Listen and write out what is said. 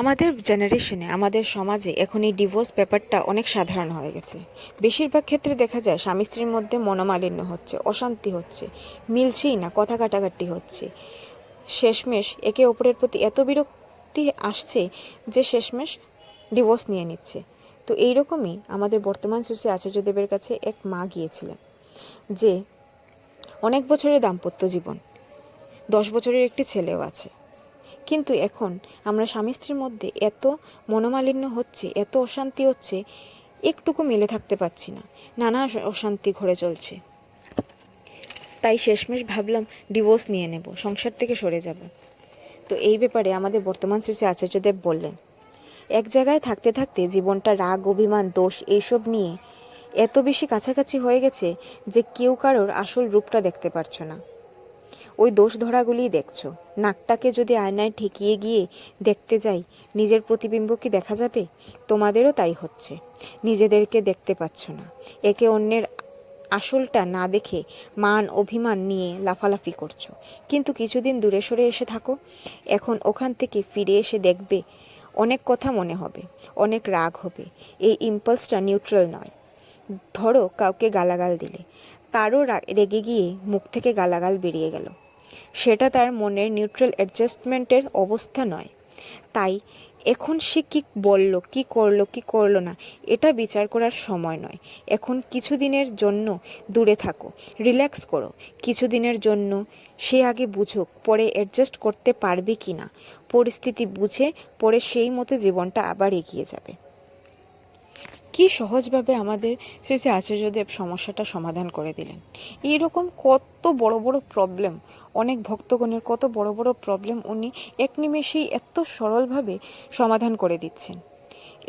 আমাদের জেনারেশনে আমাদের সমাজে এখন এই ডিভোর্স ব্যাপারটা অনেক সাধারণ হয়ে গেছে। বেশিরভাগ ক্ষেত্রে দেখা যায় স্বামী স্ত্রীর মধ্যে মনোমালিন্য হচ্ছে, অশান্তি হচ্ছে, মিলছেই না, কথা কাটাকাটি হচ্ছে। শেষমেশ একে অপরের প্রতি এত বিরক্তি আসছে যে শেষমেশ ডিভোর্স নিয়ে নিচ্ছে। তো এইরকমই আমাদের বর্তমান শ্রী আচার্যদেবের কাছে এক মা গিয়েছিলেন, যে অনেক বছরের দাম্পত্য জীবন, 10 বছরের একটি ছেলেও আছে, কিন্তু এখন আমরা স্বামী স্ত্রীর মধ্যে এত মনোমালিন্য হচ্ছে, এত অশান্তি হচ্ছে, একটুকু মিলে থাকতে পারছি না, নানা অশান্তি ঘরে চলছে। তাই শেষমেশ ভাবলাম ডিভোর্স নিয়ে নেব, সংসার থেকে সরে যাব। তো এই ব্যাপারে আমাদের বর্তমান শ্রী শ্রী আচার্যদেব বললেন, এক জায়গায় থাকতে থাকতে জীবনটা রাগ, অভিমান, দোষ এইসব নিয়ে এত বেশি কাছাকাছি হয়ে গেছে যে কেউ কারোর আসল রূপটা দেখতে পারছো না, ওই দোষ ধরাগুলিই দেখছো। নাকটাকে যদি আয়নায় ঠেকিয়ে গিয়ে দেখতে যাই, নিজের প্রতিবিম্ব কি দেখা যাবে? তোমাদেরও তাই হচ্ছে, নিজেদেরকে দেখতে পাচ্ছ না, একে অন্যের আসলটা না দেখে মান অভিমান নিয়ে লাফালাফি করছো। কিন্তু কিছুদিন দূরে সরে এসে থাকো, এখন ওখান থেকে ফিরে এসে দেখবে অনেক কথা মনে হবে, অনেক রাগ হবে। এই ইম্পালসটা নিউট্রাল নয়। ধরো কাউকে গালাগাল দিলে, তারও রেগে গিয়ে মুখ থেকে গালাগাল বেরিয়ে গেল, সেটা তার মনের নিউট্রাল অ্যাডজাস্টমেন্টের অবস্থা নয়। তাই এখন সে কী বলল, কী করলো, কী করলো না, এটা বিচার করার সময় নয়। এখন কিছুদিনের জন্য দূরে থাকো, রিল্যাক্স করো। কিছুদিনের জন্য সে আগে বুঝুক, পরে অ্যাডজাস্ট করতে পারবে কি না, পরিস্থিতি বুঝে পরে সেই মতো জীবনটা আবার এগিয়ে যাবে। কি সহজভাবে আমাদের শ্রী শ্রী আচার্যদেব সমস্যাটা সমাধান করে দিলেন। এইরকম কত বড় বড় প্রবলেম, অনেক ভক্তগণের কত বড় বড় প্রবলেম উনি এক নিমেষেই এত সরলভাবে সমাধান করে দিচ্ছেন।